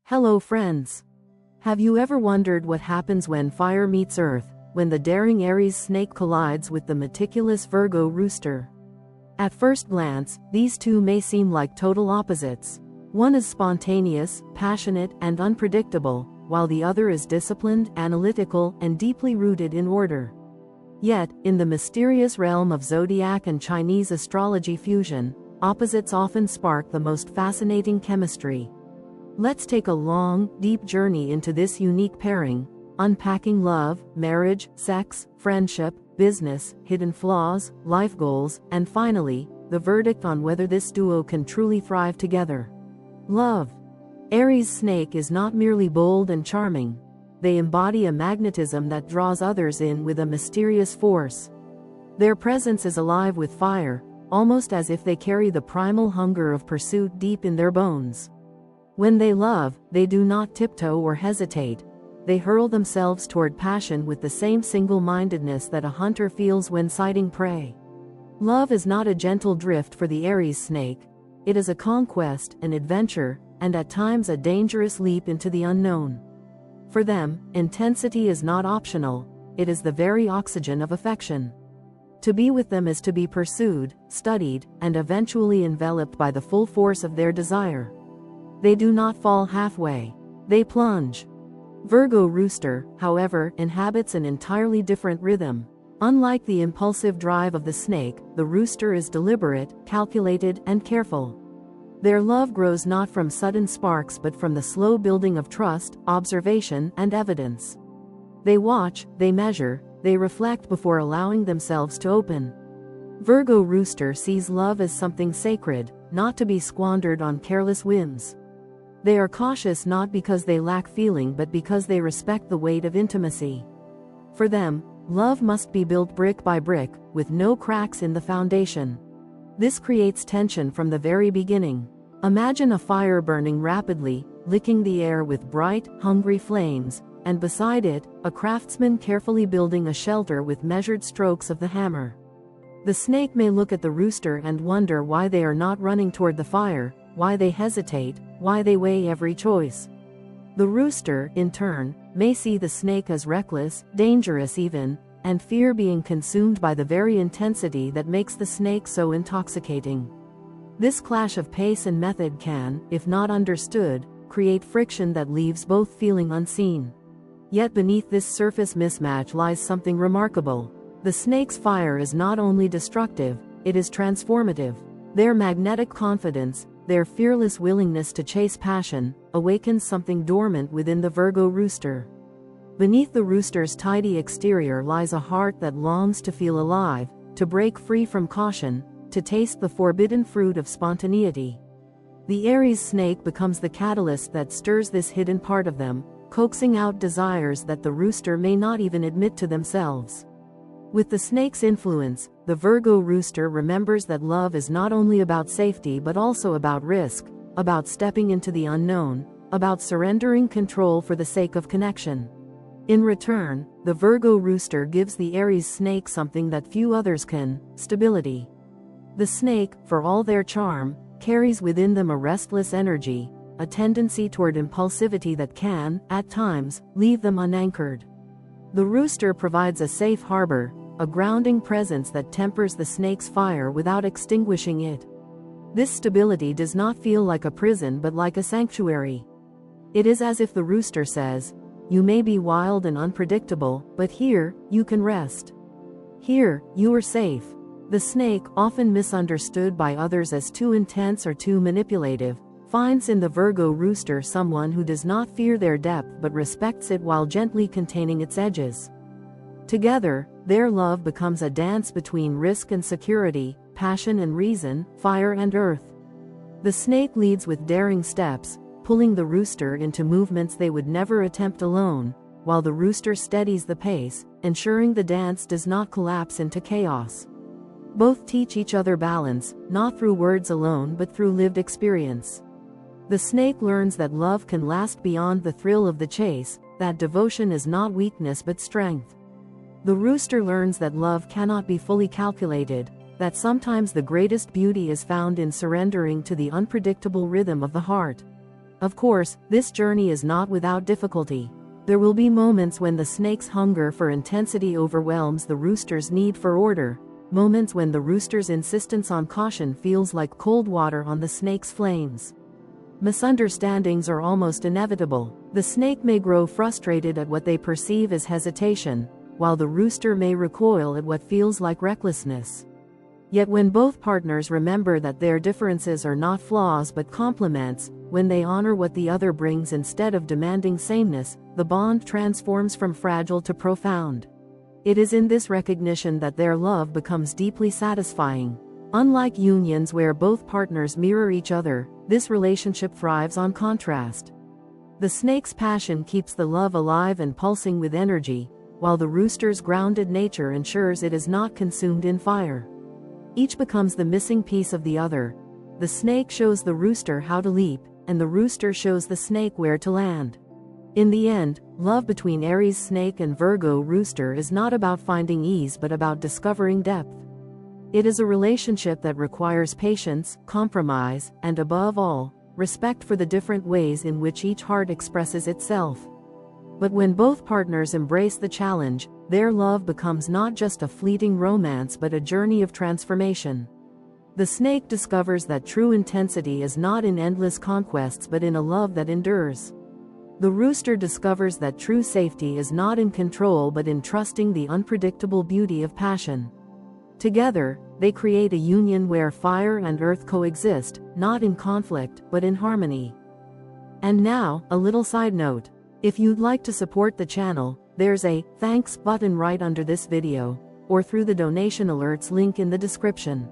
Hello friends! Have you ever wondered what happens when fire meets earth, when the daring Aries snake collides with the meticulous Virgo rooster? At first glance, these two may seem like total opposites. One is spontaneous, passionate, and unpredictable, while the other is disciplined, analytical, and deeply rooted in order. Yet, in the mysterious realm of zodiac and Chinese astrology fusion, opposites often spark the most fascinating chemistry. Let's take a long, deep journey into this unique pairing, unpacking love, marriage, sex, friendship, business, hidden flaws, life goals, and finally, the verdict on whether this duo can truly thrive together. Love. Aries snake is not merely bold and charming. They embody a magnetism that draws others in with a mysterious force. Their presence is alive with fire, almost as if they carry the primal hunger of pursuit deep in their bones. When they love, they do not tiptoe or hesitate. They hurl themselves toward passion with the same single-mindedness that a hunter feels when sighting prey. Love is not a gentle drift for the Aries snake. It is a conquest, an adventure, and at times a dangerous leap into the unknown. For them, intensity is not optional. It is the very oxygen of affection. To be with them is to be pursued, studied, and eventually enveloped by the full force of their desire. They do not fall halfway. They plunge. Virgo Rooster, however, inhabits an entirely different rhythm. Unlike the impulsive drive of the snake, the rooster is deliberate, calculated, and careful. Their love grows not from sudden sparks but from the slow building of trust, observation, and evidence. They watch, they measure, they reflect before allowing themselves to open. Virgo Rooster sees love as something sacred, not to be squandered on careless whims. They are cautious not because they lack feeling but because they respect the weight of intimacy. For them, love must be built brick by brick, with no cracks in the foundation. This creates tension from the very beginning. Imagine a fire burning rapidly, licking the air with bright, hungry flames, and beside it, a craftsman carefully building a shelter with measured strokes of the hammer. The snake may look at the rooster and wonder why they are not running toward the fire, why they hesitate, why they weigh every choice. The rooster, in turn, may see the snake as reckless, dangerous even, and fear being consumed by the very intensity that makes the snake so intoxicating. This clash of pace and method can, if not understood, create friction that leaves both feeling unseen. Yet beneath this surface mismatch lies something remarkable. The snake's fire is not only destructive, it is transformative. Their magnetic confidence, their fearless willingness to chase passion, awakens something dormant within the Virgo rooster. Beneath the rooster's tidy exterior lies a heart that longs to feel alive, to break free from caution, to taste the forbidden fruit of spontaneity. The Aries snake becomes the catalyst that stirs this hidden part of them, coaxing out desires that the rooster may not even admit to themselves. With the snake's influence, the Virgo rooster remembers that love is not only about safety but also about risk, about stepping into the unknown, about surrendering control for the sake of connection. In return, the Virgo rooster gives the Aries snake something that few others can: stability. The snake, for all their charm, carries within them a restless energy, a tendency toward impulsivity that can, at times, leave them unanchored. The rooster provides a safe harbor, a grounding presence that tempers the snake's fire without extinguishing it. This stability does not feel like a prison but like a sanctuary. It is as if the rooster says, "You may be wild and unpredictable, but here, you can rest. Here, you are safe." The snake, often misunderstood by others as too intense or too manipulative, finds in the Virgo rooster someone who does not fear their depth but respects it while gently containing its edges. Together, their love becomes a dance between risk and security, passion and reason, fire and earth. The snake leads with daring steps, pulling the rooster into movements they would never attempt alone, while the rooster steadies the pace, ensuring the dance does not collapse into chaos. Both teach each other balance, not through words alone but through lived experience. The snake learns that love can last beyond the thrill of the chase, that devotion is not weakness but strength. The rooster learns that love cannot be fully calculated, that sometimes the greatest beauty is found in surrendering to the unpredictable rhythm of the heart. Of course, this journey is not without difficulty. There will be moments when the snake's hunger for intensity overwhelms the rooster's need for order, moments when the rooster's insistence on caution feels like cold water on the snake's flames. Misunderstandings are almost inevitable. The snake may grow frustrated at what they perceive as hesitation, while the rooster may recoil at what feels like recklessness. Yet when both partners remember that their differences are not flaws but complements, when they honor what the other brings instead of demanding sameness, the bond transforms from fragile to profound. It is in this recognition that their love becomes deeply satisfying. Unlike unions where both partners mirror each other, this relationship thrives on contrast. The snake's passion keeps the love alive and pulsing with energy, while the rooster's grounded nature ensures it is not consumed in fire. Each becomes the missing piece of the other. The snake shows the rooster how to leap, and the rooster shows the snake where to land. In the end, love between Aries Snake and Virgo Rooster is not about finding ease but about discovering depth. It is a relationship that requires patience, compromise, and above all, respect for the different ways in which each heart expresses itself. But when both partners embrace the challenge, their love becomes not just a fleeting romance but a journey of transformation. The snake discovers that true intensity is not in endless conquests but in a love that endures. The rooster discovers that true safety is not in control but in trusting the unpredictable beauty of passion. Together, they create a union where fire and earth coexist, not in conflict, but in harmony. And now, a little side note. If you'd like to support the channel, there's a thanks button right under this video, or through the donation alerts link in the description.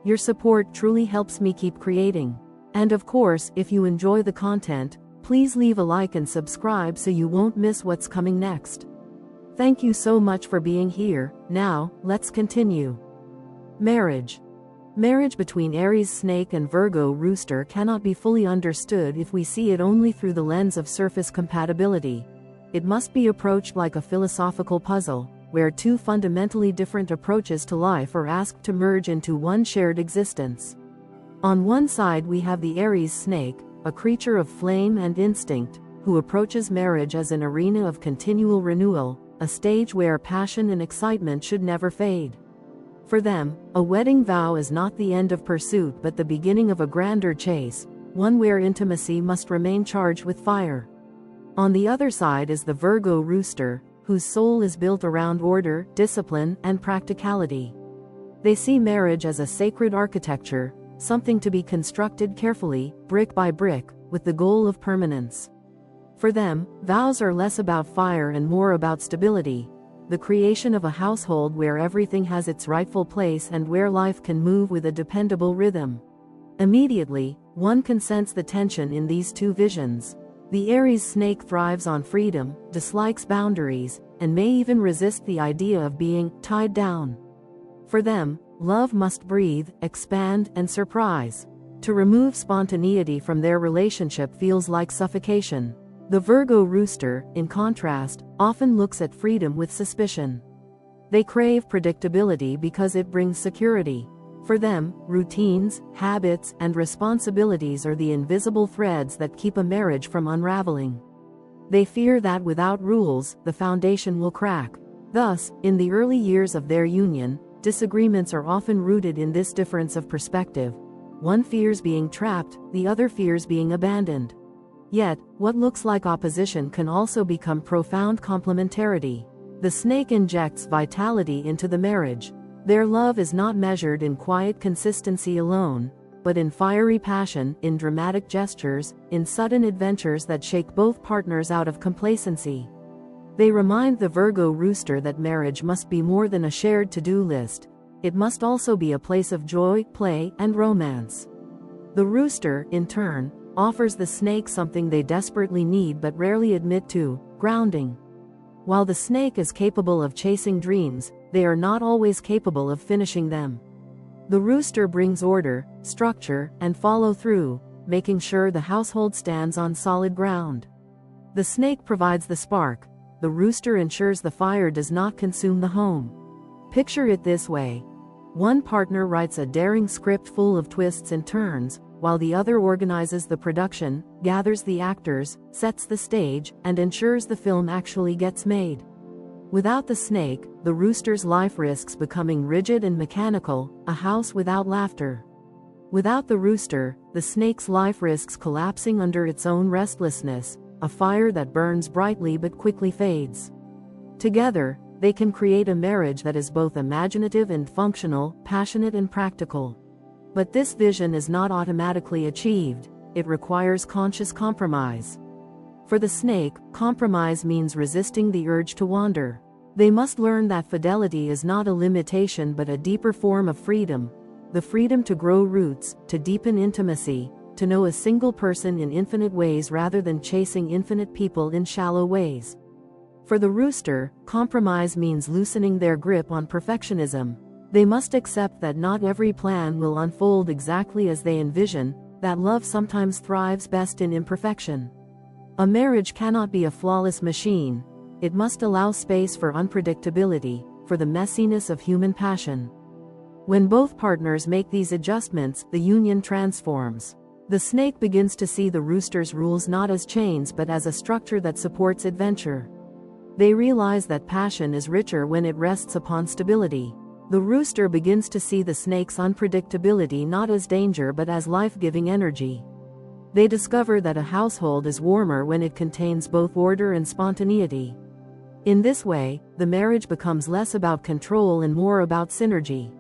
Your support truly helps me keep creating. And of course, if you enjoy the content, please leave a like and subscribe so you won't miss what's coming next. Thank you so much for being here. Now, let's continue. Marriage. Marriage between Aries Snake and Virgo Rooster cannot be fully understood if we see it only through the lens of surface compatibility. It must be approached like a philosophical puzzle, where two fundamentally different approaches to life are asked to merge into one shared existence. On one side we have the Aries Snake, a creature of flame and instinct, who approaches marriage as an arena of continual renewal, a stage where passion and excitement should never fade. For them, a wedding vow is not the end of pursuit but the beginning of a grander chase, one where intimacy must remain charged with fire. On the other side is the Virgo Rooster, whose soul is built around order, discipline, and practicality. They see marriage as a sacred architecture, something to be constructed carefully, brick by brick, with the goal of permanence. For them, vows are less about fire and more about stability, the creation of a household where everything has its rightful place and where life can move with a dependable rhythm. Immediately, one can sense the tension in these two visions. The Aries Snake thrives on freedom, dislikes boundaries, and may even resist the idea of being tied down. For them, love must breathe, expand, and surprise. To remove spontaneity from their relationship feels like suffocation. The Virgo Rooster, in contrast, often looks at freedom with suspicion. They crave predictability because it brings security. For them, routines, habits, and responsibilities are the invisible threads that keep a marriage from unraveling. They fear that without rules, the foundation will crack. Thus, in the early years of their union, disagreements are often rooted in this difference of perspective. One fears being trapped, the other fears being abandoned. Yet, what looks like opposition can also become profound complementarity. The snake injects vitality into the marriage. Their love is not measured in quiet consistency alone, but in fiery passion, in dramatic gestures, in sudden adventures that shake both partners out of complacency. They remind the Virgo Rooster that marriage must be more than a shared to-do list. It must also be a place of joy, play, and romance. The rooster, in turn, offers the snake something they desperately need but rarely admit to: grounding. While the snake is capable of chasing dreams, they are not always capable of finishing them. The rooster brings order, structure, and follow-through, making sure the household stands on solid ground. The snake provides the spark. The rooster ensures the fire does not consume the home. Picture it this way. One partner writes a daring script full of twists and turns, while the other organizes the production, gathers the actors, sets the stage, and ensures the film actually gets made. Without the snake, the rooster's life risks becoming rigid and mechanical, a house without laughter. Without the rooster, the snake's life risks collapsing under its own restlessness, a fire that burns brightly but quickly fades. Together, they can create a marriage that is both imaginative and functional, passionate and practical. But this vision is not automatically achieved, it requires conscious compromise. For the snake, compromise means resisting the urge to wander. They must learn that fidelity is not a limitation but a deeper form of freedom. The freedom to grow roots, to deepen intimacy, to know a single person in infinite ways rather than chasing infinite people in shallow ways. For the rooster, compromise means loosening their grip on perfectionism. They must accept that not every plan will unfold exactly as they envision, that love sometimes thrives best in imperfection. A marriage cannot be a flawless machine. It must allow space for unpredictability, for the messiness of human passion. When both partners make these adjustments, the union transforms. The snake begins to see the rooster's rules not as chains but as a structure that supports adventure. They realize that passion is richer when it rests upon stability. The rooster begins to see the snake's unpredictability not as danger but as life-giving energy. They discover that a household is warmer when it contains both order and spontaneity. In this way, the marriage becomes less about control and more about synergy.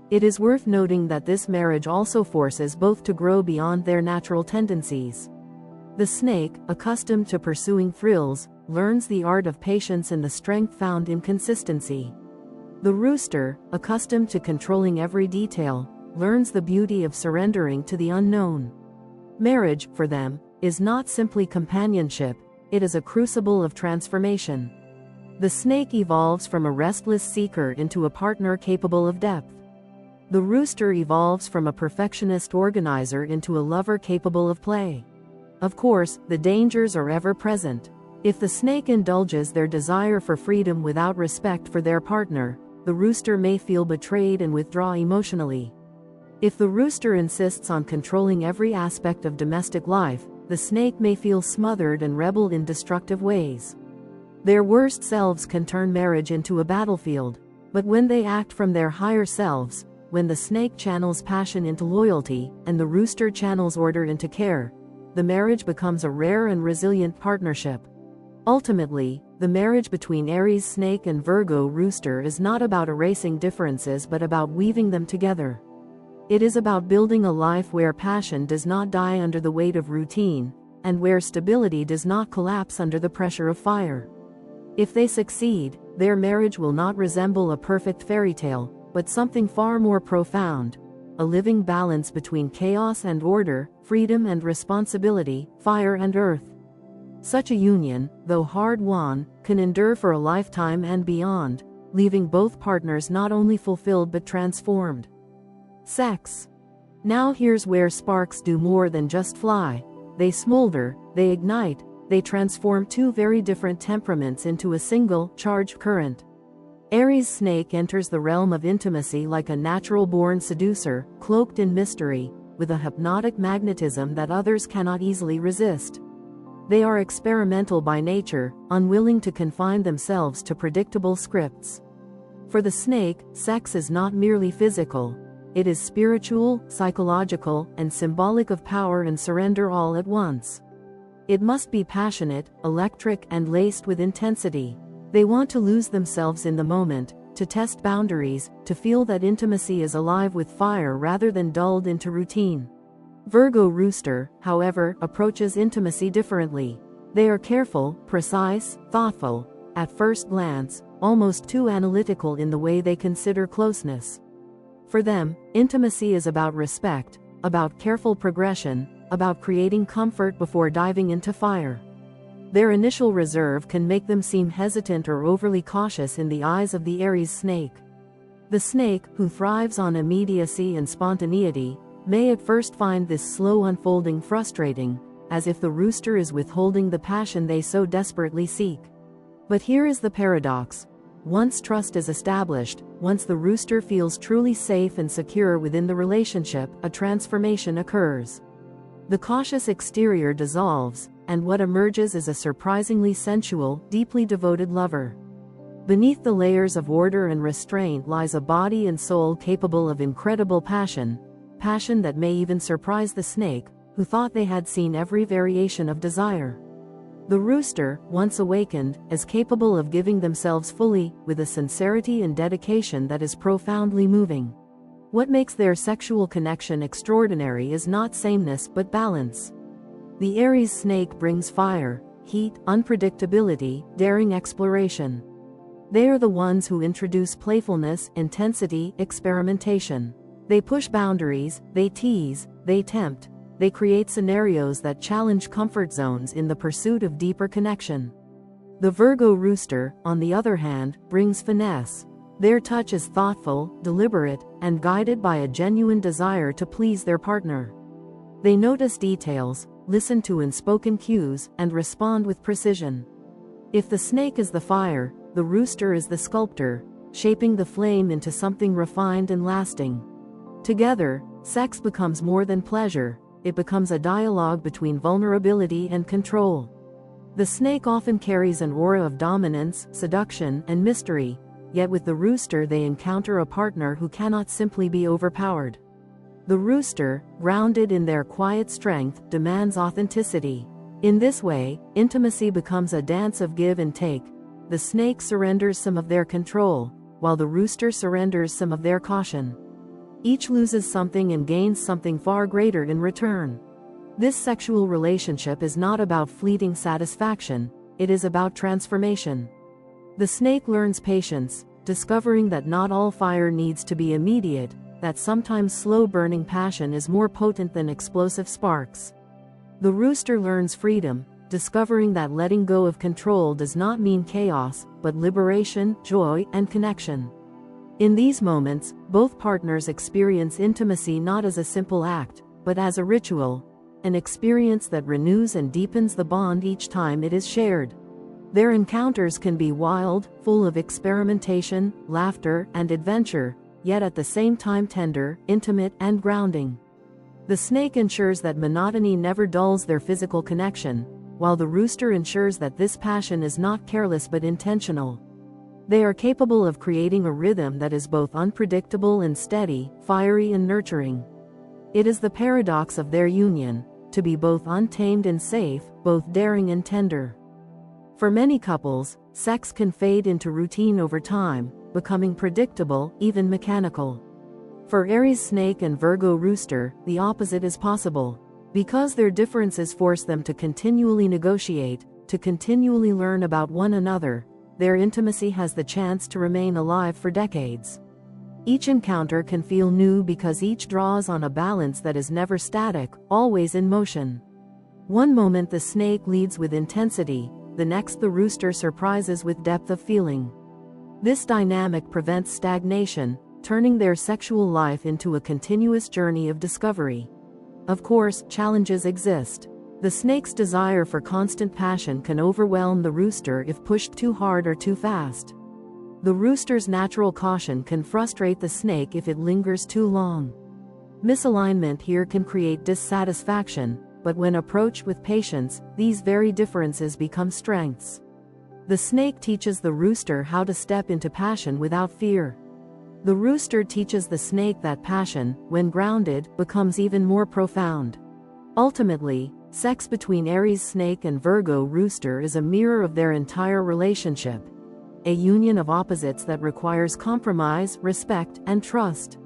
It is worth noting that this marriage also forces both to grow beyond their natural tendencies. The snake, accustomed to pursuing thrills, learns the art of patience and the strength found in consistency. The rooster, accustomed to controlling every detail, learns the beauty of surrendering to the unknown. Marriage, for them, is not simply companionship, it is a crucible of transformation. The snake evolves from a restless seeker into a partner capable of depth. The rooster evolves from a perfectionist organizer into a lover capable of play. Of course, the dangers are ever present. If the snake indulges their desire for freedom without respect for their partner, the rooster may feel betrayed and withdraw emotionally. If the rooster insists on controlling every aspect of domestic life, the snake may feel smothered and rebel in destructive ways. Their worst selves can turn marriage into a battlefield, but when they act from their higher selves, when the snake channels passion into loyalty, and the rooster channels order into care, the marriage becomes a rare and resilient partnership. Ultimately, the marriage between Aries Snake and Virgo Rooster is not about erasing differences but about weaving them together. It is about building a life where passion does not die under the weight of routine, and where stability does not collapse under the pressure of fire. If they succeed, their marriage will not resemble a perfect fairy tale, but something far more profound, a living balance between chaos and order, freedom and responsibility, fire and earth. Such a union, though hard-won, can endure for a lifetime and beyond, leaving both partners not only fulfilled but transformed. Sex. Now here's where sparks do more than just fly. They smolder, they ignite, they transform two very different temperaments into a single, charged current. Aries Snake enters the realm of intimacy like a natural-born seducer, cloaked in mystery, with a hypnotic magnetism that others cannot easily resist. They are experimental by nature, unwilling to confine themselves to predictable scripts. For the snake, sex is not merely physical. It is spiritual, psychological, and symbolic of power and surrender all at once. It must be passionate, electric, and laced with intensity. They want to lose themselves in the moment, to test boundaries, to feel that intimacy is alive with fire rather than dulled into routine. Virgo Rooster, however, approaches intimacy differently. They are careful, precise, thoughtful, at first glance, almost too analytical in the way they consider closeness. For them, intimacy is about respect, about careful progression, about creating comfort before diving into fire. Their initial reserve can make them seem hesitant or overly cautious in the eyes of the Aries Snake. The snake, who thrives on immediacy and spontaneity, may at first find this slow unfolding frustrating, as if the rooster is withholding the passion they so desperately seek. But here is the paradox. Once trust is established, once the rooster feels truly safe and secure within the relationship, a transformation occurs. The cautious exterior dissolves, and what emerges is a surprisingly sensual, deeply devoted lover. Beneath the layers of order and restraint lies a body and soul capable of incredible passion, passion that may even surprise the snake, who thought they had seen every variation of desire. The rooster, once awakened, is capable of giving themselves fully, with a sincerity and dedication that is profoundly moving. What makes their sexual connection extraordinary is not sameness but balance. The Aries snake brings fire, heat, unpredictability, daring exploration. They are the ones who introduce playfulness, intensity, experimentation. They push boundaries, they tease, they tempt, they create scenarios that challenge comfort zones in the pursuit of deeper connection. The Virgo rooster, on the other hand, brings finesse. Their touch is thoughtful, deliberate, and guided by a genuine desire to please their partner. They notice details, listen to unspoken cues, and respond with precision. If the snake is the fire, the rooster is the sculptor, shaping the flame into something refined and lasting. Together, sex becomes more than pleasure, it becomes a dialogue between vulnerability and control. The snake often carries an aura of dominance, seduction, and mystery, yet with the rooster they encounter a partner who cannot simply be overpowered. The rooster, grounded in their quiet strength, demands authenticity. In this way, intimacy becomes a dance of give and take. The snake surrenders some of their control, while the rooster surrenders some of their caution. Each loses something and gains something far greater in return. This sexual relationship is not about fleeting satisfaction, it is about transformation. The snake learns patience, discovering that not all fire needs to be immediate, that sometimes slow-burning passion is more potent than explosive sparks. The rooster learns freedom, discovering that letting go of control does not mean chaos, but liberation, joy, and connection. In these moments, both partners experience intimacy not as a simple act, but as a ritual, an experience that renews and deepens the bond each time it is shared. Their encounters can be wild, full of experimentation, laughter, and adventure, yet at the same time tender, intimate, and grounding. The snake ensures that monotony never dulls their physical connection, while the rooster ensures that this passion is not careless but intentional. They are capable of creating a rhythm that is both unpredictable and steady, fiery and nurturing. It is the paradox of their union, to be both untamed and safe, both daring and tender. For many couples, sex can fade into routine over time, becoming predictable, even mechanical. For Aries Snake and Virgo Rooster, the opposite is possible. Because their differences force them to continually negotiate, to continually learn about one another, their intimacy has the chance to remain alive for decades. Each encounter can feel new because each draws on a balance that is never static, always in motion. One moment the snake leads with intensity, the next the rooster surprises with depth of feeling. This dynamic prevents stagnation, turning their sexual life into a continuous journey of discovery. Of course, challenges exist. The snake's desire for constant passion can overwhelm the rooster if pushed too hard or too fast. The rooster's natural caution can frustrate the snake if it lingers too long. Misalignment here can create dissatisfaction, but when approached with patience, these very differences become strengths. The snake teaches the rooster how to step into passion without fear. The rooster teaches the snake that passion, when grounded, becomes even more profound. Ultimately, sex between Aries Snake and Virgo Rooster is a mirror of their entire relationship, a union of opposites that requires compromise, respect, and trust.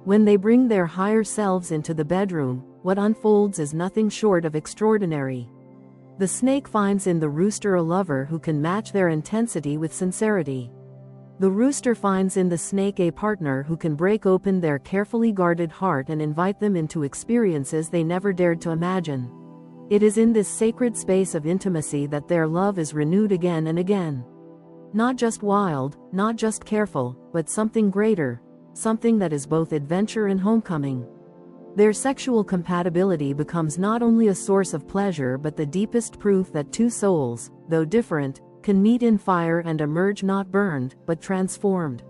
When they bring their higher selves into the bedroom, what unfolds is nothing short of extraordinary. The snake finds in the rooster a lover who can match their intensity with sincerity. The rooster finds in the snake a partner who can break open their carefully guarded heart and invite them into experiences they never dared to imagine. It is in this sacred space of intimacy that their love is renewed again and again. Not just wild, not just careful, but something greater, something that is both adventure and homecoming. Their sexual compatibility becomes not only a source of pleasure but the deepest proof that two souls, though different, can meet in fire and emerge not burned, but transformed.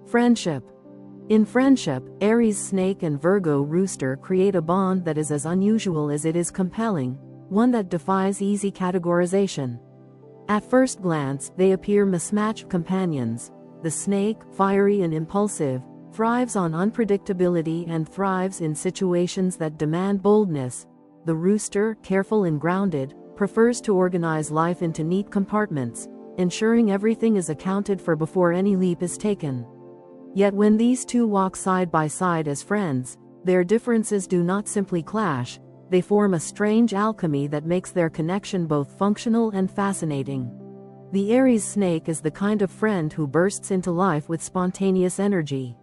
Friendship. In friendship, Aries Snake and Virgo Rooster create a bond that is as unusual as it is compelling, one that defies easy categorization. At first glance, they appear mismatched companions. The snake, fiery and impulsive, thrives on unpredictability and thrives in situations that demand boldness. The rooster, careful and grounded, prefers to organize life into neat compartments, ensuring everything is accounted for before any leap is taken. Yet when these two walk side by side as friends, their differences do not simply clash, they form a strange alchemy that makes their connection both functional and fascinating. The Aries snake is the kind of friend who bursts into life with spontaneous energy.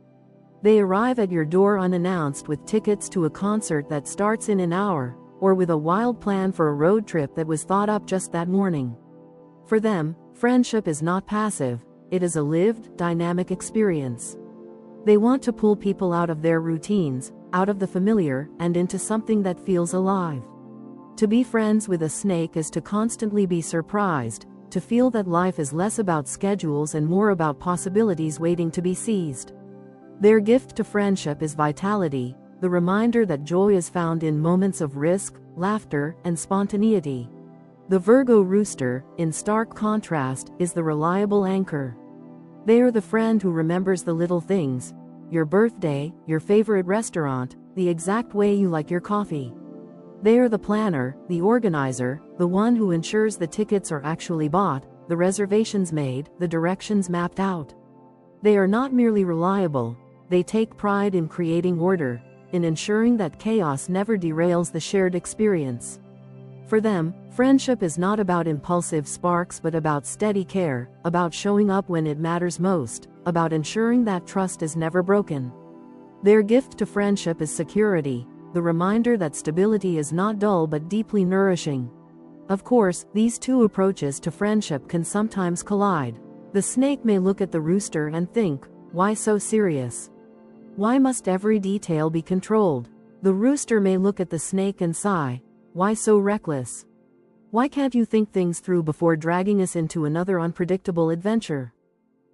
They arrive at your door unannounced with tickets to a concert that starts in an hour, or with a wild plan for a road trip that was thought up just that morning. For them, friendship is not passive, it is a lived, dynamic experience. They want to pull people out of their routines, out of the familiar, and into something that feels alive. To be friends with a snake is to constantly be surprised, to feel that life is less about schedules and more about possibilities waiting to be seized. Their gift to friendship is vitality, the reminder that joy is found in moments of risk, laughter, and spontaneity. The Virgo Rooster, in stark contrast, is the reliable anchor. They are the friend who remembers the little things: your birthday, your favorite restaurant, the exact way you like your coffee. They are the planner, the organizer, the one who ensures the tickets are actually bought, the reservations made, the directions mapped out. They are not merely reliable, they take pride in creating order, in ensuring that chaos never derails the shared experience. For them, friendship is not about impulsive sparks but about steady care, about showing up when it matters most, about ensuring that trust is never broken. Their gift to friendship is security, the reminder that stability is not dull but deeply nourishing. Of course, these two approaches to friendship can sometimes collide. The snake may look at the rooster and think, "Why so serious? Why must every detail be controlled?" The rooster may look at the snake and sigh, "Why so reckless? Why can't you think things through before dragging us into another unpredictable adventure?"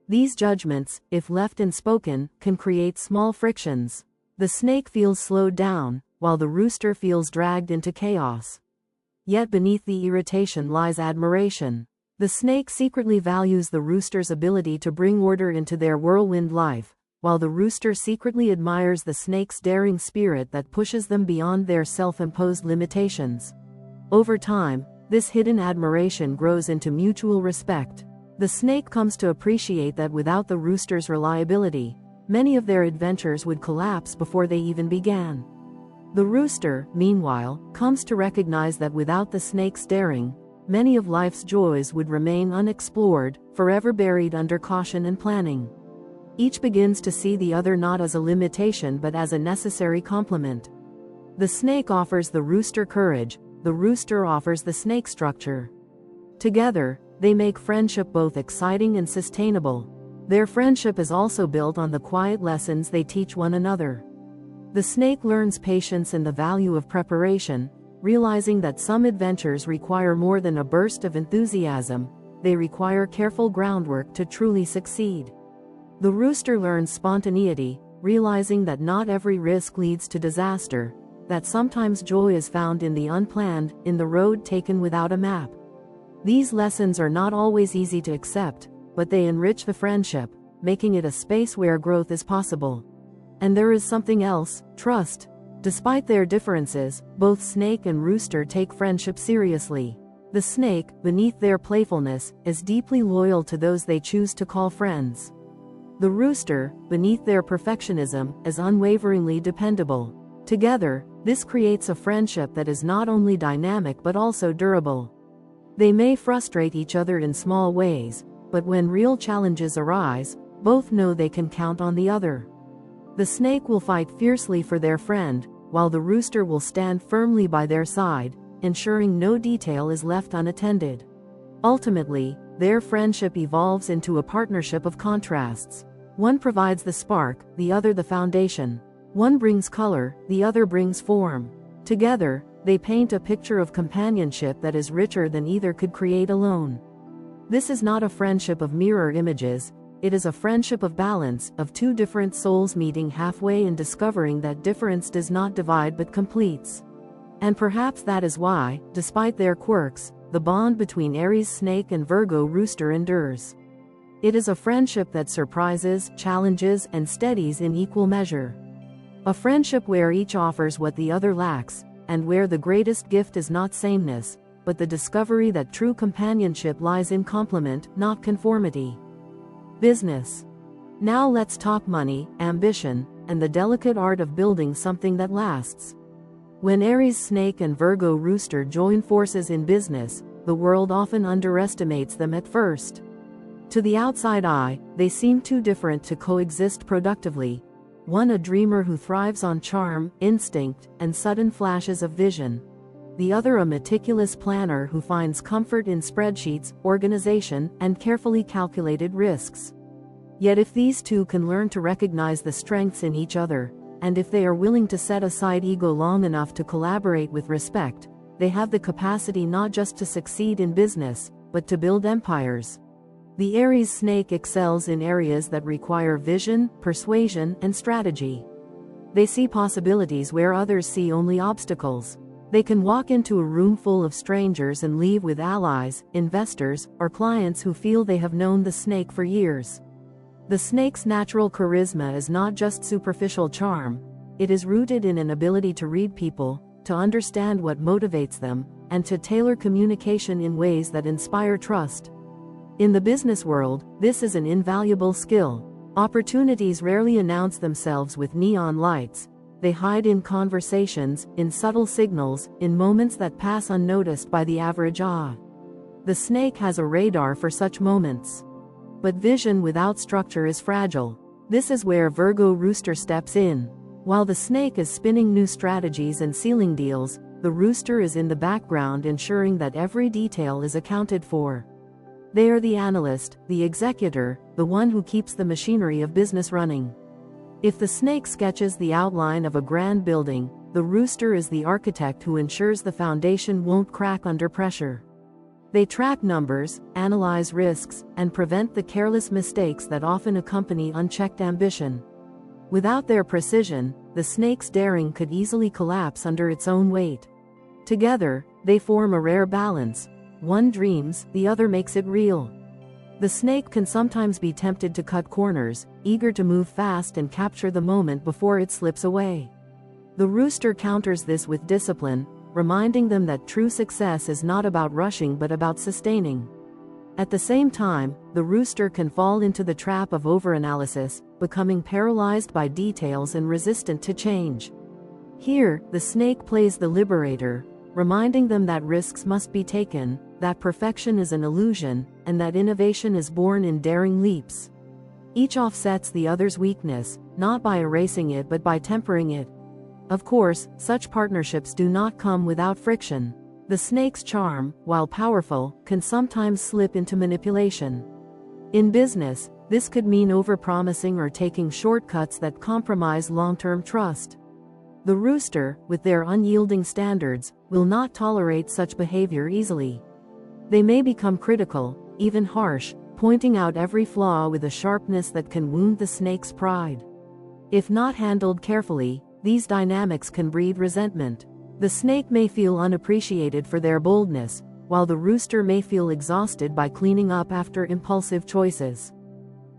These judgments, if left unspoken, can create small frictions. The snake feels slowed down, while the rooster feels dragged into chaos. Yet beneath the irritation lies admiration. The snake secretly values the rooster's ability to bring order into their whirlwind life, while the rooster secretly admires the snake's daring spirit that pushes them beyond their self-imposed limitations. Over time, this hidden admiration grows into mutual respect. The snake comes to appreciate that without the rooster's reliability, many of their adventures would collapse before they even began. The rooster, meanwhile, comes to recognize that without the snake's daring, many of life's joys would remain unexplored, forever buried under caution and planning. Each begins to see the other not as a limitation but as a necessary complement. The snake offers the rooster courage, the rooster offers the snake structure. Together, they make friendship both exciting and sustainable. Their friendship is also built on the quiet lessons they teach one another. The snake learns patience and the value of preparation, realizing that some adventures require more than a burst of enthusiasm, they require careful groundwork to truly succeed. The rooster learns spontaneity, realizing that not every risk leads to disaster, that sometimes joy is found in the unplanned, in the road taken without a map. These lessons are not always easy to accept, but they enrich the friendship, making it a space where growth is possible. And there is something else: trust. Despite their differences, both snake and rooster take friendship seriously. The snake, beneath their playfulness, is deeply loyal to those they choose to call friends. The rooster, beneath their perfectionism, is unwaveringly dependable. Together, this creates a friendship that is not only dynamic but also durable. They may frustrate each other in small ways, but when real challenges arise, both know they can count on the other. The snake will fight fiercely for their friend, while the rooster will stand firmly by their side, ensuring no detail is left unattended. Ultimately, their friendship evolves into a partnership of contrasts. One provides the spark, the other the foundation. One brings color, the other brings form. Together, they paint a picture of companionship that is richer than either could create alone. This is not a friendship of mirror images, it is a friendship of balance, of two different souls meeting halfway and discovering that difference does not divide but completes. And perhaps that is why, despite their quirks, the bond between Aries Snake and Virgo Rooster endures. It is a friendship that surprises, challenges, and steadies in equal measure. A friendship where each offers what the other lacks, and where the greatest gift is not sameness, but the discovery that true companionship lies in complement, not conformity. Business. Now let's talk money, ambition, and the delicate art of building something that lasts. When Aries Snake and Virgo Rooster join forces in business, the world often underestimates them at first. To the outside eye, they seem too different to coexist productively. One a dreamer who thrives on charm, instinct, and sudden flashes of vision. The other a meticulous planner who finds comfort in spreadsheets, organization, and carefully calculated risks. Yet if these two can learn to recognize the strengths in each other, and if they are willing to set aside ego long enough to collaborate with respect, they have the capacity not just to succeed in business, but to build empires. The Aries Snake excels in areas that require vision, persuasion, and strategy. They see possibilities where others see only obstacles. They can walk into a room full of strangers and leave with allies, investors, or clients who feel they have known the snake for years. The snake's natural charisma is not just superficial charm, it is rooted in an ability to read people, to understand what motivates them, and to tailor communication in ways that inspire trust. In the business world, this is an invaluable skill. Opportunities rarely announce themselves with neon lights. They hide in conversations, in subtle signals, in moments that pass unnoticed by the average eye. The snake has a radar for such moments. But vision without structure is fragile. This is where Virgo Rooster steps in. While the snake is spinning new strategies and sealing deals, the rooster is in the background ensuring that every detail is accounted for. They are the analyst, the executor, the one who keeps the machinery of business running. If the snake sketches the outline of a grand building, the rooster is the architect who ensures the foundation won't crack under pressure. They track numbers, analyze risks, and prevent the careless mistakes that often accompany unchecked ambition. Without their precision, the snake's daring could easily collapse under its own weight. Together, they form a rare balance. One dreams, the other makes it real. The snake can sometimes be tempted to cut corners, eager to move fast and capture the moment before it slips away. The rooster counters this with discipline, reminding them that true success is not about rushing but about sustaining. At the same time, the rooster can fall into the trap of overanalysis, becoming paralyzed by details and resistant to change. Here, the snake plays the liberator, reminding them that risks must be taken, that perfection is an illusion, and that innovation is born in daring leaps. Each offsets the other's weakness, not by erasing it but by tempering it. Of course, such partnerships do not come without friction. The snake's charm, while powerful, can sometimes slip into manipulation. In business, this could mean overpromising or taking shortcuts that compromise long-term trust. The rooster, with their unyielding standards, will not tolerate such behavior easily. They may become critical, even harsh, pointing out every flaw with a sharpness that can wound the snake's pride. If not handled carefully, these dynamics can breed resentment. The snake may feel unappreciated for their boldness, while the rooster may feel exhausted by cleaning up after impulsive choices.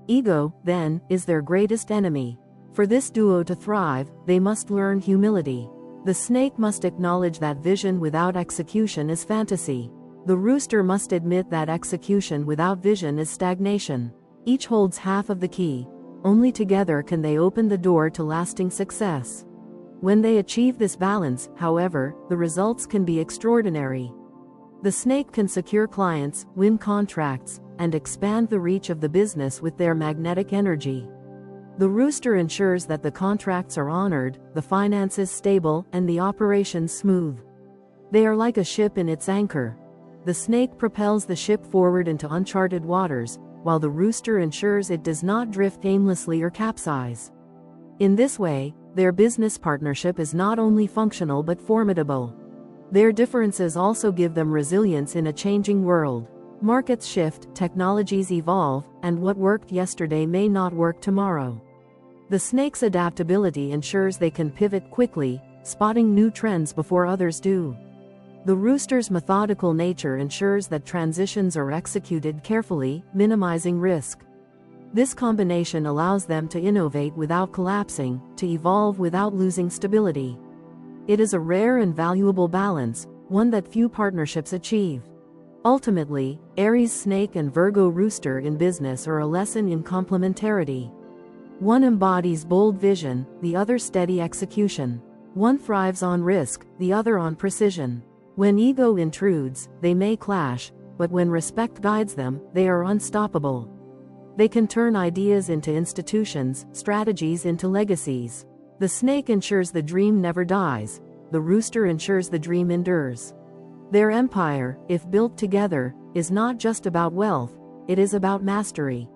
Ego, then, is their greatest enemy. For this duo to thrive, they must learn humility. The snake must acknowledge that vision without execution is fantasy. The rooster must admit that execution without vision is stagnation. Each holds half of the key. Only together can they open the door to lasting success. When they achieve this balance, however, the results can be extraordinary. The snake can secure clients, win contracts, and expand the reach of the business with their magnetic energy. The rooster ensures that the contracts are honored, the finances stable, and the operations smooth. They are like a ship in its anchor. The snake propels the ship forward into uncharted waters, while the rooster ensures it does not drift aimlessly or capsize. In this way, their business partnership is not only functional but formidable. Their differences also give them resilience in a changing world. Markets shift, technologies evolve, and what worked yesterday may not work tomorrow. The snake's adaptability ensures they can pivot quickly, spotting new trends before others do. The rooster's methodical nature ensures that transitions are executed carefully, minimizing risk. This combination allows them to innovate without collapsing, to evolve without losing stability. It is a rare and valuable balance, one that few partnerships achieve. Ultimately, Aries Snake and Virgo Rooster in business are a lesson in complementarity. One embodies bold vision, the other steady execution. One thrives on risk, the other on precision. When ego intrudes, they may clash, but when respect guides them, they are unstoppable. They can turn ideas into institutions, strategies into legacies. The snake ensures the dream never dies. The rooster ensures the dream endures. Their empire, if built together, is not just about wealth, it is about mastery.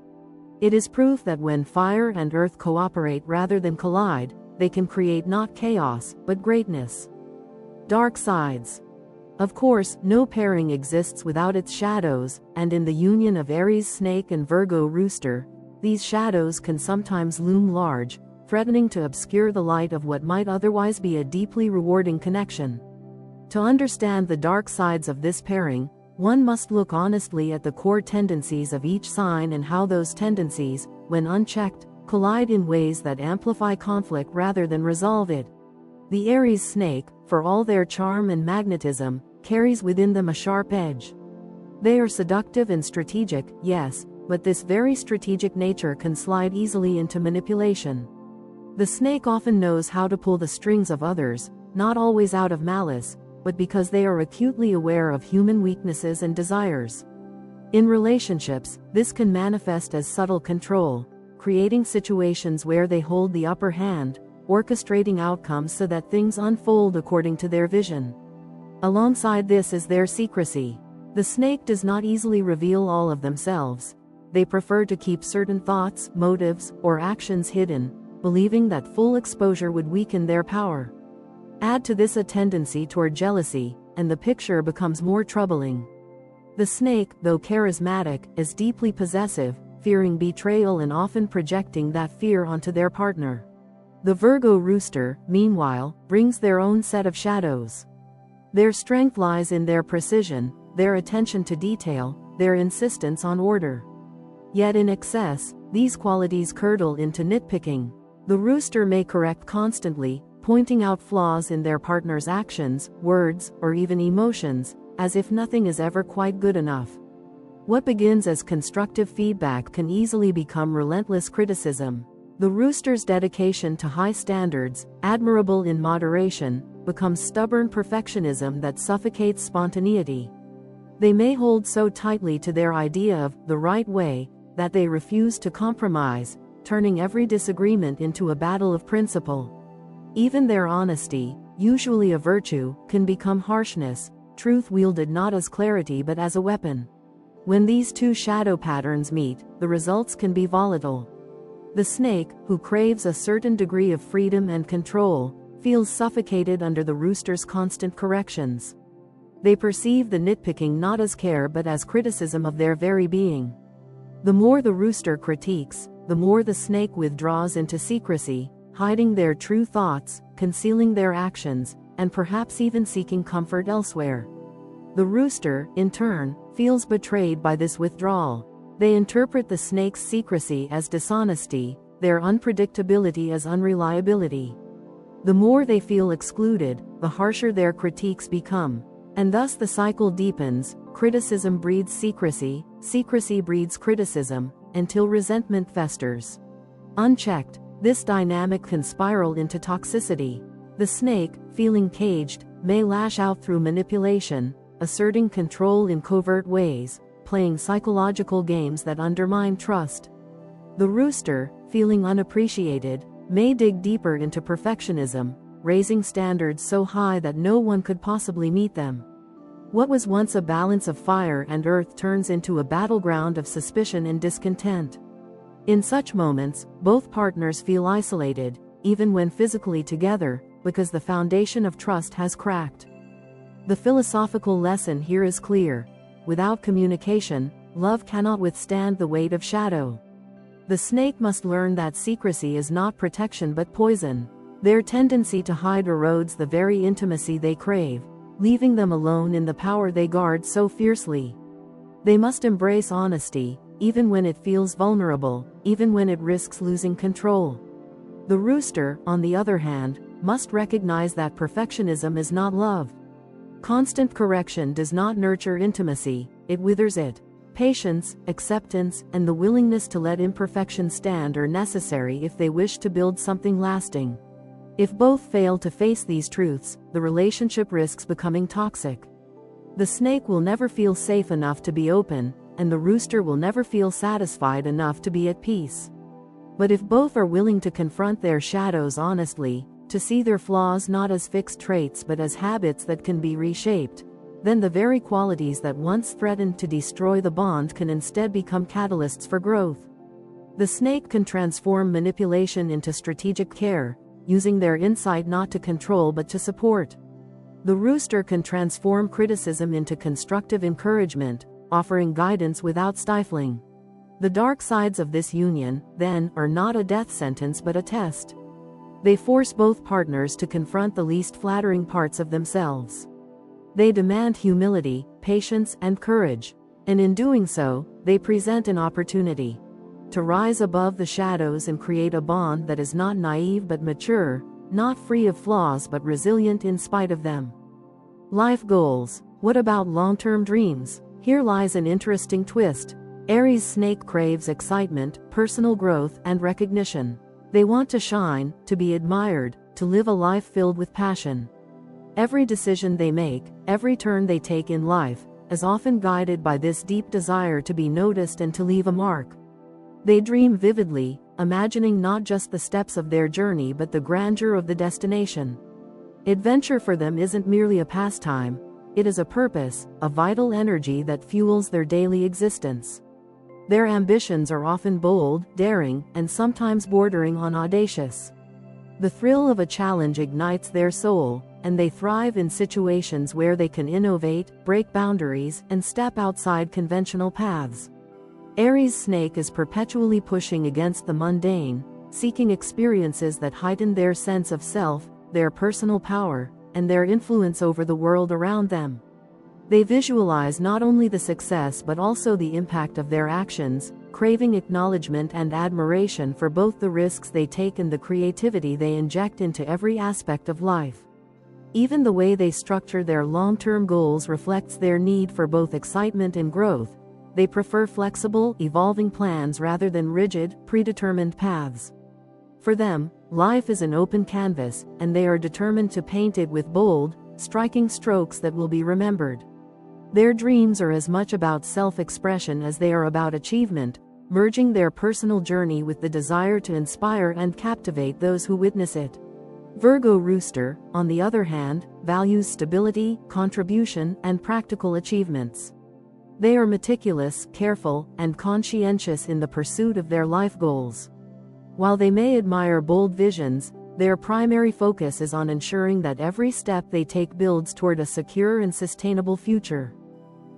It is proof that when fire and earth cooperate rather than collide, they can create not chaos, but greatness. Dark sides. Of course, no pairing exists without its shadows, and in the union of Aries Snake and Virgo Rooster, these shadows can sometimes loom large, threatening to obscure the light of what might otherwise be a deeply rewarding connection. To understand the dark sides of this pairing, one must look honestly at the core tendencies of each sign and how those tendencies, when unchecked, collide in ways that amplify conflict rather than resolve it. The Aries Snake, for all their charm and magnetism, carries within them a sharp edge. They are seductive and strategic, yes, but this very strategic nature can slide easily into manipulation. The snake often knows how to pull the strings of others, not always out of malice, but because they are acutely aware of human weaknesses and desires. In relationships, this can manifest as subtle control, creating situations where they hold the upper hand, orchestrating outcomes so that things unfold according to their vision. Alongside this is their secrecy. The snake does not easily reveal all of themselves. They prefer to keep certain thoughts, motives, or actions hidden, believing that full exposure would weaken their power. Add to this a tendency toward jealousy, and the picture becomes more troubling. The snake, though charismatic, is deeply possessive, fearing betrayal and often projecting that fear onto their partner. The Virgo Rooster, meanwhile, brings their own set of shadows. Their strength lies in their precision, their attention to detail, their insistence on order. Yet in excess, these qualities curdle into nitpicking. The rooster may correct constantly, pointing out flaws in their partner's actions, words, or even emotions, as if nothing is ever quite good enough. What begins as constructive feedback can easily become relentless criticism. The rooster's dedication to high standards, admirable in moderation, becomes stubborn perfectionism that suffocates spontaneity. They may hold so tightly to their idea of the right way that they refuse to compromise, turning every disagreement into a battle of principle. Even their honesty, usually a virtue, can become harshness, truth wielded not as clarity but as a weapon. When these two shadow patterns meet, the results can be volatile. The snake, who craves a certain degree of freedom and control, feels suffocated under the rooster's constant corrections. They perceive the nitpicking not as care but as criticism of their very being. The more the rooster critiques, the more the snake withdraws into secrecy, hiding their true thoughts, concealing their actions, and perhaps even seeking comfort elsewhere. The rooster, in turn, feels betrayed by this withdrawal. They interpret the snake's secrecy as dishonesty, their unpredictability as unreliability. The more they feel excluded, the harsher their critiques become. And thus the cycle deepens, criticism breeds secrecy, secrecy breeds criticism, until resentment festers. Unchecked, this dynamic can spiral into toxicity. The snake, feeling caged, may lash out through manipulation, asserting control in covert ways, playing psychological games that undermine trust. The rooster, feeling unappreciated, may dig deeper into perfectionism, raising standards so high that no one could possibly meet them. What was once a balance of fire and earth turns into a battleground of suspicion and discontent. In such moments, both partners feel isolated, even when physically together, because the foundation of trust has cracked. The philosophical lesson here is clear. without communication, love cannot withstand the weight of shadow. The snake must learn that secrecy is not protection but poison. Their tendency to hide erodes the very intimacy they crave, leaving them alone in the power they guard so fiercely. They must embrace honesty, even when it feels vulnerable, even when it risks losing control. The rooster, on the other hand, must recognize that perfectionism is not love. Constant correction does not nurture intimacy, it withers it. Patience, acceptance, and the willingness to let imperfection stand are necessary if they wish to build something lasting. If both fail to face these truths, the relationship risks becoming toxic. The snake will never feel safe enough to be open, and the rooster will never feel satisfied enough to be at peace. But if both are willing to confront their shadows honestly, to see their flaws not as fixed traits but as habits that can be reshaped, then the very qualities that once threatened to destroy the bond can instead become catalysts for growth. The snake can transform manipulation into strategic care, using their insight not to control but to support. The rooster can transform criticism into constructive encouragement, offering guidance without stifling. The dark sides of this union, then, are not a death sentence but a test. They force both partners to confront the least flattering parts of themselves. They demand humility, patience, and courage, and in doing so, they present an opportunity to rise above the shadows and create a bond that is not naive but mature, not free of flaws but resilient in spite of them. Life goals. What about long-term dreams? Here lies an interesting twist. Aries Snake craves excitement, personal growth, and recognition. They want to shine, to be admired, to live a life filled with passion. Every decision they make, every turn they take in life, is often guided by this deep desire to be noticed and to leave a mark. They dream vividly, imagining not just the steps of their journey but the grandeur of the destination. Adventure for them isn't merely a pastime, it is a purpose, a vital energy that fuels their daily existence. Their ambitions are often bold, daring, and sometimes bordering on audacious. The thrill of a challenge ignites their soul, and they thrive in situations where they can innovate, break boundaries, and step outside conventional paths. Aries Snake is perpetually pushing against the mundane, seeking experiences that heighten their sense of self, their personal power, and their influence over the world around them. They visualize not only the success but also the impact of their actions, craving acknowledgement and admiration for both the risks they take and the creativity they inject into every aspect of life. Even the way they structure their long-term goals reflects their need for both excitement and growth. They prefer flexible, evolving plans rather than rigid, predetermined paths. For them, life is an open canvas, and they are determined to paint it with bold, striking strokes that will be remembered. Their dreams are as much about self-expression as they are about achievement, merging their personal journey with the desire to inspire and captivate those who witness it. Virgo Rooster, on the other hand, values stability, contribution, and practical achievements. They are meticulous, careful, and conscientious in the pursuit of their life goals. While they may admire bold visions, their primary focus is on ensuring that every step they take builds toward a secure and sustainable future.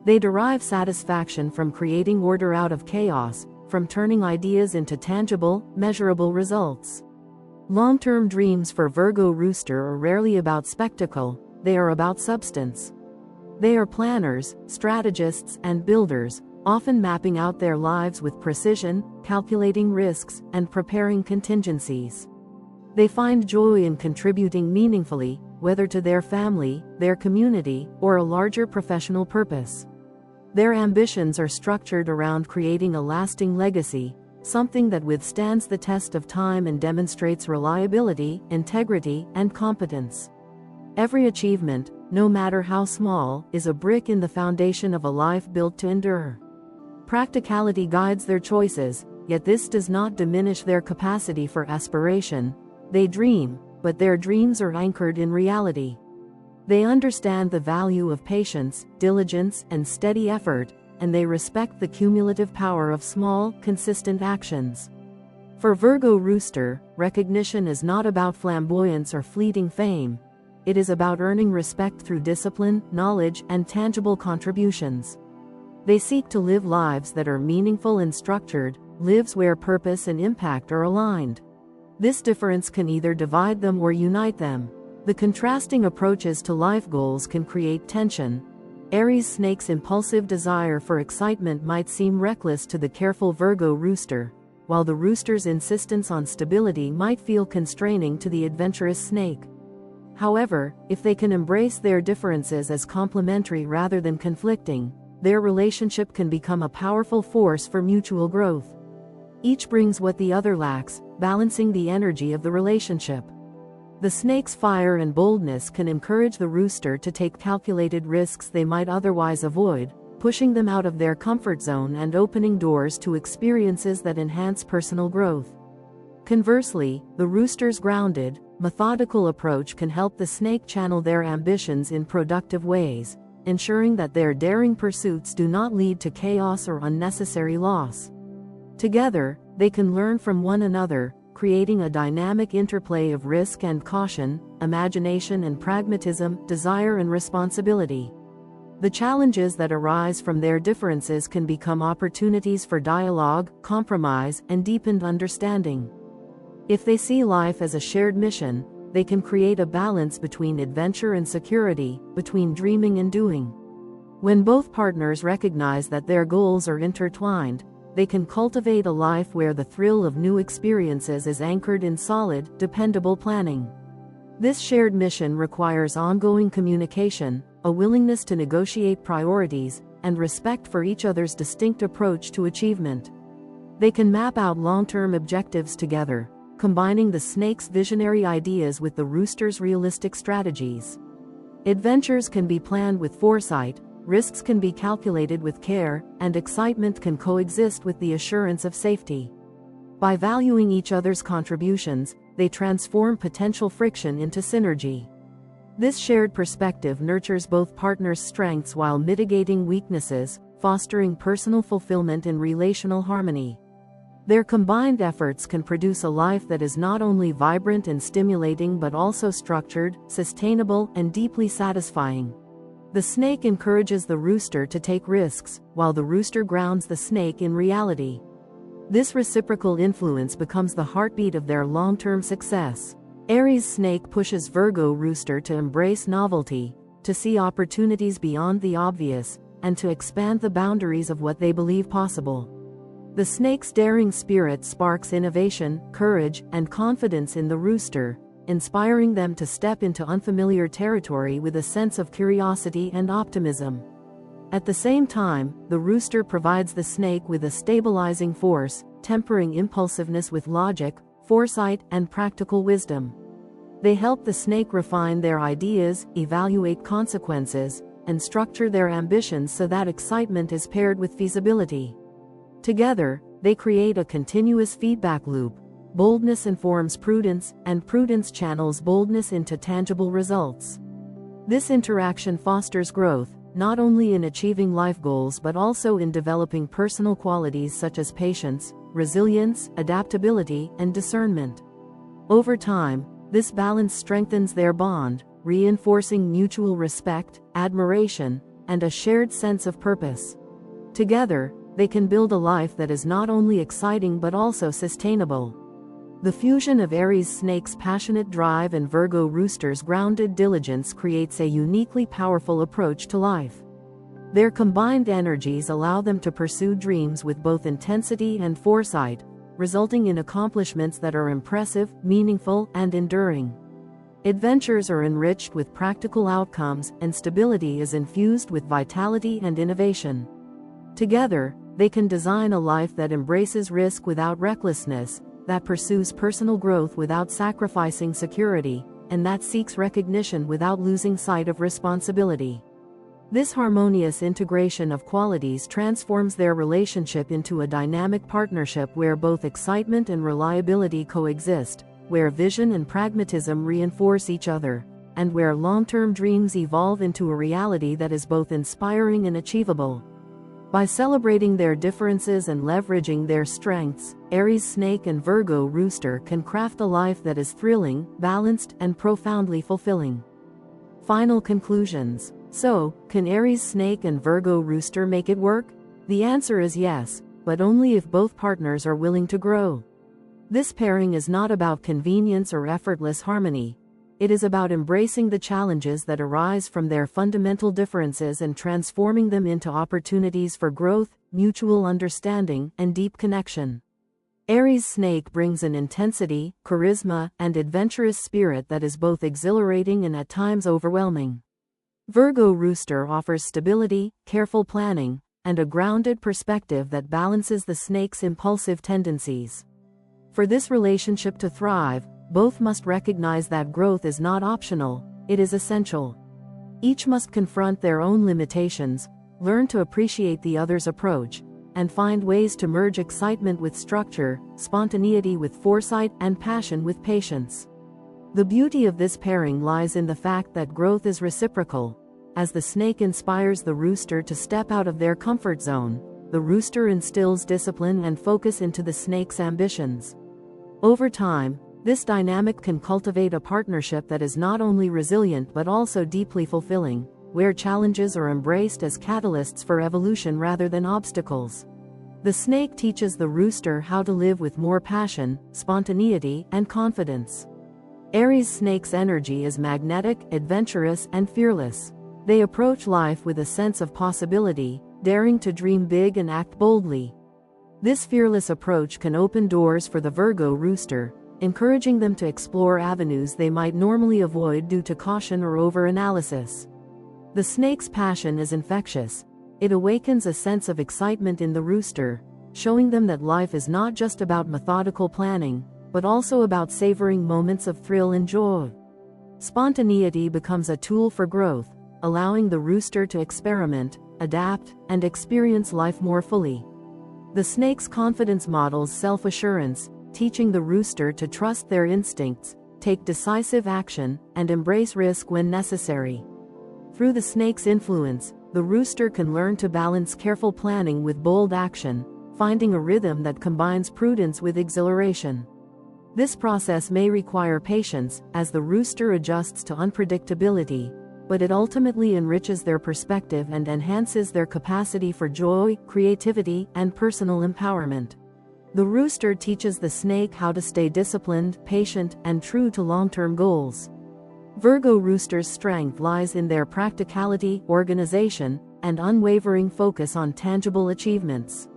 They derive satisfaction from creating order out of chaos, from turning ideas into tangible, measurable results. Long-term dreams for Virgo Rooster are rarely about spectacle, they are about substance. They are planners, strategists, and builders, often mapping out their lives with precision, calculating risks, and preparing contingencies. They find joy in contributing meaningfully, whether to their family, their community, or a larger professional purpose. Their ambitions are structured around creating a lasting legacy, something that withstands the test of time and demonstrates reliability, integrity, and competence. Every achievement, no matter how small, is a brick in the foundation of a life built to endure. Practicality guides their choices, yet this does not diminish their capacity for aspiration. They dream, but their dreams are anchored in reality. They understand the value of patience, diligence, and steady effort, and they respect the cumulative power of small, consistent actions. For Virgo Rooster, recognition is not about flamboyance or fleeting fame. It is about earning respect through discipline, knowledge, and tangible contributions. They seek to live lives that are meaningful and structured, lives where purpose and impact are aligned. This difference can either divide them or unite them. The contrasting approaches to life goals can create tension. Aries Snake's impulsive desire for excitement might seem reckless to the careful Virgo Rooster, while the Rooster's insistence on stability might feel constraining to the adventurous Snake. However, if they can embrace their differences as complementary rather than conflicting, their relationship can become a powerful force for mutual growth. Each brings what the other lacks, balancing the energy of the relationship. The Snake's fire and boldness can encourage the Rooster to take calculated risks they might otherwise avoid, pushing them out of their comfort zone and opening doors to experiences that enhance personal growth. Conversely, the Rooster's grounded, methodical approach can help the Snake channel their ambitions in productive ways, ensuring that their daring pursuits do not lead to chaos or unnecessary loss. Together, they can learn from one another, creating a dynamic interplay of risk and caution, imagination and pragmatism, desire and responsibility. The challenges that arise from their differences can become opportunities for dialogue, compromise, and deepened understanding. If they see life as a shared mission, they can create a balance between adventure and security, between dreaming and doing. When both partners recognize that their goals are intertwined, they can cultivate a life where the thrill of new experiences is anchored in solid, dependable planning. This shared mission requires ongoing communication, a willingness to negotiate priorities, and respect for each other's distinct approach to achievement. They can map out long-term objectives together, combining the Snake's visionary ideas with the Rooster's realistic strategies. Adventures can be planned with foresight, risks can be calculated with care, and excitement can coexist with the assurance of safety. By valuing each other's contributions, they transform potential friction into synergy. This shared perspective nurtures both partners' strengths while mitigating weaknesses, fostering personal fulfillment and relational harmony. Their combined efforts can produce a life that is not only vibrant and stimulating but also structured, sustainable, and deeply satisfying. The Snake encourages the Rooster to take risks, while the Rooster grounds the Snake in reality. This reciprocal influence becomes the heartbeat of their long-term success. Aries Snake pushes Virgo Rooster to embrace novelty, to see opportunities beyond the obvious, and to expand the boundaries of what they believe possible. The Snake's daring spirit sparks innovation, courage, and confidence in the Rooster, inspiring them to step into unfamiliar territory with a sense of curiosity and optimism. At the same time, the Rooster provides the Snake with a stabilizing force, tempering impulsiveness with logic, foresight, and practical wisdom. They help the Snake refine their ideas, evaluate consequences, and structure their ambitions so that excitement is paired with feasibility. Together, they create a continuous feedback loop. Boldness informs prudence, and prudence channels boldness into tangible results. This interaction fosters growth, not only in achieving life goals but also in developing personal qualities such as patience, resilience, adaptability, and discernment. Over time, this balance strengthens their bond, reinforcing mutual respect, admiration, and a shared sense of purpose. Together, they can build a life that is not only exciting but also sustainable. The fusion of Aries Snake's passionate drive and Virgo Rooster's grounded diligence creates a uniquely powerful approach to life. Their combined energies allow them to pursue dreams with both intensity and foresight, resulting in accomplishments that are impressive, meaningful, and enduring. Adventures are enriched with practical outcomes, and stability is infused with vitality and innovation. Together, they can design a life that embraces risk without recklessness, that pursues personal growth without sacrificing security, and that seeks recognition without losing sight of responsibility. This harmonious integration of qualities transforms their relationship into a dynamic partnership where both excitement and reliability coexist, where vision and pragmatism reinforce each other, and where long-term dreams evolve into a reality that is both inspiring and achievable. By celebrating their differences and leveraging their strengths, Aries Snake and Virgo Rooster can craft a life that is thrilling, balanced, and profoundly fulfilling. Final conclusions. So, can Aries Snake and Virgo Rooster make it work? The answer is yes, but only if both partners are willing to grow. This pairing is not about convenience or effortless harmony. It is about embracing the challenges that arise from their fundamental differences and transforming them into opportunities for growth, mutual understanding, and deep connection. Aries Snake brings an intensity, charisma, and adventurous spirit that is both exhilarating and at times overwhelming. Virgo Rooster offers stability, careful planning, and a grounded perspective that balances the snake's impulsive tendencies. For this relationship to thrive, both must recognize that growth is not optional, it is essential. Each must confront their own limitations, learn to appreciate the other's approach, and find ways to merge excitement with structure, spontaneity with foresight, and passion with patience. The beauty of this pairing lies in the fact that growth is reciprocal. As the snake inspires the rooster to step out of their comfort zone, the rooster instills discipline and focus into the snake's ambitions. Over time, this dynamic can cultivate a partnership that is not only resilient but also deeply fulfilling, where challenges are embraced as catalysts for evolution rather than obstacles. The snake teaches the rooster how to live with more passion, spontaneity, and confidence. Aries Snake's energy is magnetic, adventurous, and fearless. They approach life with a sense of possibility, daring to dream big and act boldly. This fearless approach can open doors for the Virgo Rooster, encouraging them to explore avenues they might normally avoid due to caution or over-analysis. The snake's passion is infectious. It awakens a sense of excitement in the rooster, showing them that life is not just about methodical planning, but also about savoring moments of thrill and joy. Spontaneity becomes a tool for growth, allowing the rooster to experiment, adapt, and experience life more fully. The snake's confidence models self-assurance, teaching the rooster to trust their instincts, take decisive action, and embrace risk when necessary. Through the snake's influence, the rooster can learn to balance careful planning with bold action, finding a rhythm that combines prudence with exhilaration. This process may require patience, as the rooster adjusts to unpredictability, but it ultimately enriches their perspective and enhances their capacity for joy, creativity, and personal empowerment. The rooster teaches the snake how to stay disciplined, patient, and true to long-term goals. Virgo Rooster's strength lies in their practicality, organization, and unwavering focus on tangible achievements.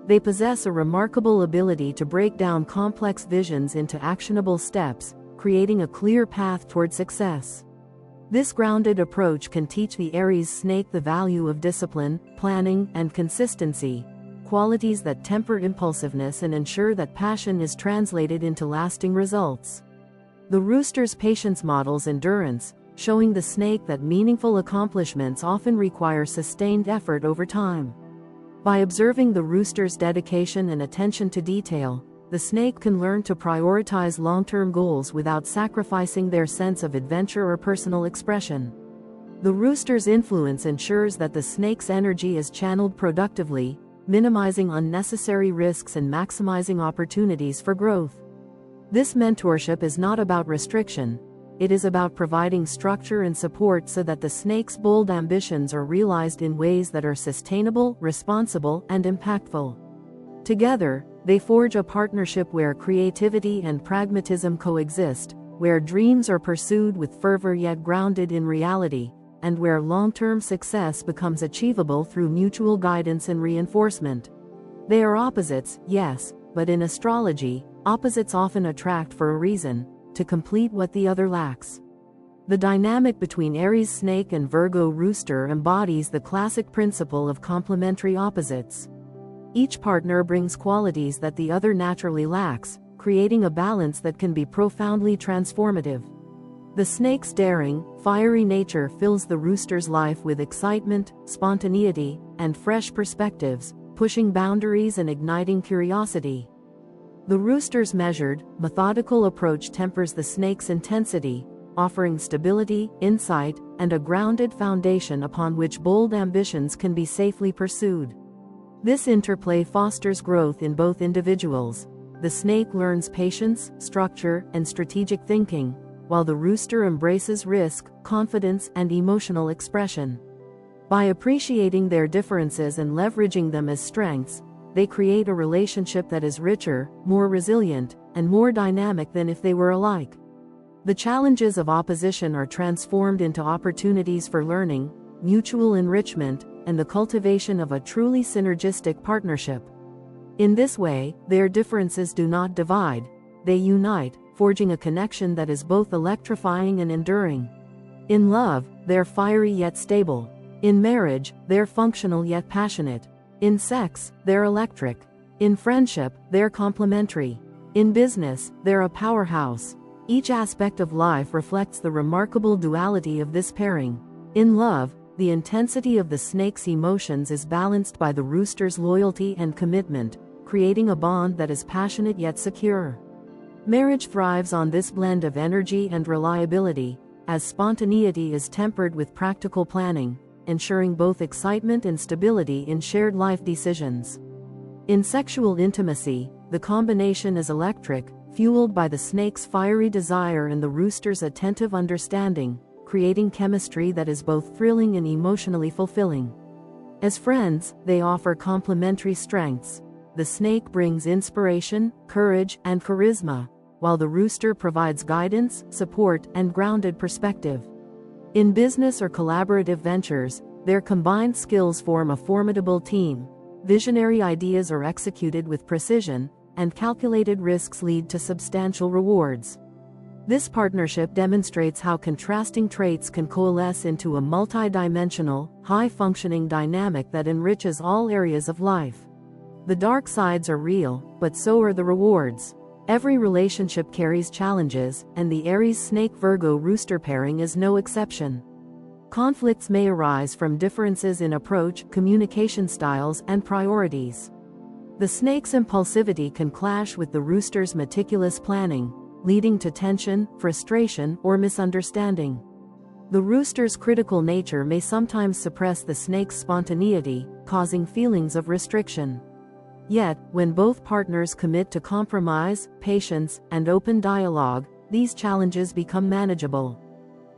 They possess a remarkable ability to break down complex visions into actionable steps, creating a clear path toward success. This grounded approach can teach the Aries Snake the value of discipline, planning, and consistency, qualities that temper impulsiveness and ensure that passion is translated into lasting results. The rooster's patience models endurance, showing the snake that meaningful accomplishments often require sustained effort over time. By observing the rooster's dedication and attention to detail, the snake can learn to prioritize long-term goals without sacrificing their sense of adventure or personal expression. The rooster's influence ensures that the snake's energy is channeled productively, minimizing unnecessary risks and maximizing opportunities for growth. This mentorship is not about restriction, it is about providing structure and support so that the snake's bold ambitions are realized in ways that are sustainable, responsible, and impactful. Together, they forge a partnership where creativity and pragmatism coexist, where dreams are pursued with fervor yet grounded in reality, and where long-term success becomes achievable through mutual guidance and reinforcement. They are opposites, yes, but in astrology, opposites often attract for a reason, to complete what the other lacks. The dynamic between Aries Snake and Virgo Rooster embodies the classic principle of complementary opposites. Each partner brings qualities that the other naturally lacks, creating a balance that can be profoundly transformative. The snake's daring, fiery nature fills the rooster's life with excitement, spontaneity, and fresh perspectives, pushing boundaries and igniting curiosity. The rooster's measured, methodical approach tempers the snake's intensity, offering stability, insight, and a grounded foundation upon which bold ambitions can be safely pursued. This interplay fosters growth in both individuals. The snake learns patience, structure, and strategic thinking, while the rooster embraces risk, confidence, and emotional expression. By appreciating their differences and leveraging them as strengths, they create a relationship that is richer, more resilient, and more dynamic than if they were alike. The challenges of opposition are transformed into opportunities for learning, mutual enrichment, and the cultivation of a truly synergistic partnership. In this way, their differences do not divide, they unite, forging a connection that is both electrifying and enduring. In love, they're fiery yet stable. In marriage, they're functional yet passionate. In sex, they're electric. In friendship, they're complementary. In business, they're a powerhouse. Each aspect of life reflects the remarkable duality of this pairing. In love, the intensity of the snake's emotions is balanced by the rooster's loyalty and commitment, creating a bond that is passionate yet secure. Marriage thrives on this blend of energy and reliability, as spontaneity is tempered with practical planning, ensuring both excitement and stability in shared life decisions. In sexual intimacy, the combination is electric, fueled by the snake's fiery desire and the rooster's attentive understanding, creating chemistry that is both thrilling and emotionally fulfilling. As friends, they offer complementary strengths. The snake brings inspiration, courage, and charisma, while the rooster provides guidance, support, and grounded perspective. In business or collaborative ventures, their combined skills form a formidable team. Visionary ideas are executed with precision, and calculated risks lead to substantial rewards. This partnership demonstrates how contrasting traits can coalesce into a multidimensional, high-functioning dynamic that enriches all areas of life. The dark sides are real, but so are the rewards. Every relationship carries challenges, and the Aries Snake Virgo Rooster pairing is no exception. Conflicts may arise from differences in approach, communication styles, and priorities. The snake's impulsivity can clash with the rooster's meticulous planning, leading to tension, frustration, or misunderstanding. The rooster's critical nature may sometimes suppress the snake's spontaneity, causing feelings of restriction. Yet, when both partners commit to compromise, patience, and open dialogue, these challenges become manageable.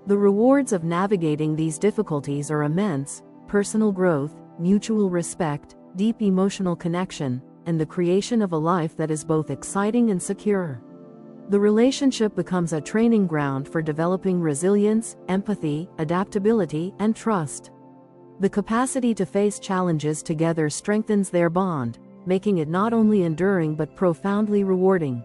The rewards of navigating these difficulties are immense: personal growth, mutual respect, deep emotional connection, and the creation of a life that is both exciting and secure. The relationship becomes a training ground for developing resilience, empathy, adaptability, and trust. The capacity to face challenges together strengthens their bond, making it not only enduring but profoundly rewarding.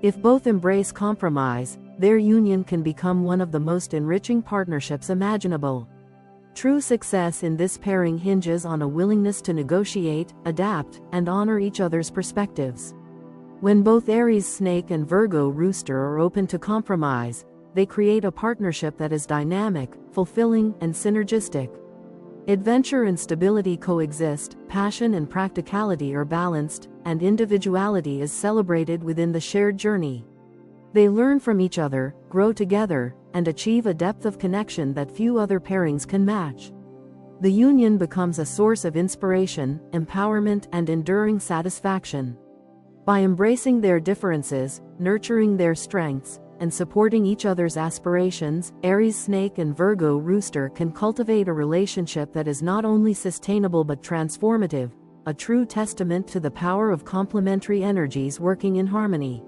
If both embrace compromise, their union can become one of the most enriching partnerships imaginable. True success in this pairing hinges on a willingness to negotiate, adapt, and honor each other's perspectives. When both Aries Snake and Virgo Rooster are open to compromise, they create a partnership that is dynamic, fulfilling, and synergistic. Adventure and stability coexist, passion and practicality are balanced, and individuality is celebrated within the shared journey. They learn from each other, grow together, and achieve a depth of connection that few other pairings can match. The union becomes a source of inspiration, empowerment, and enduring satisfaction. By embracing their differences, nurturing their strengths, and supporting each other's aspirations, Aries Snake and Virgo Rooster can cultivate a relationship that is not only sustainable but transformative, a true testament to the power of complementary energies working in harmony.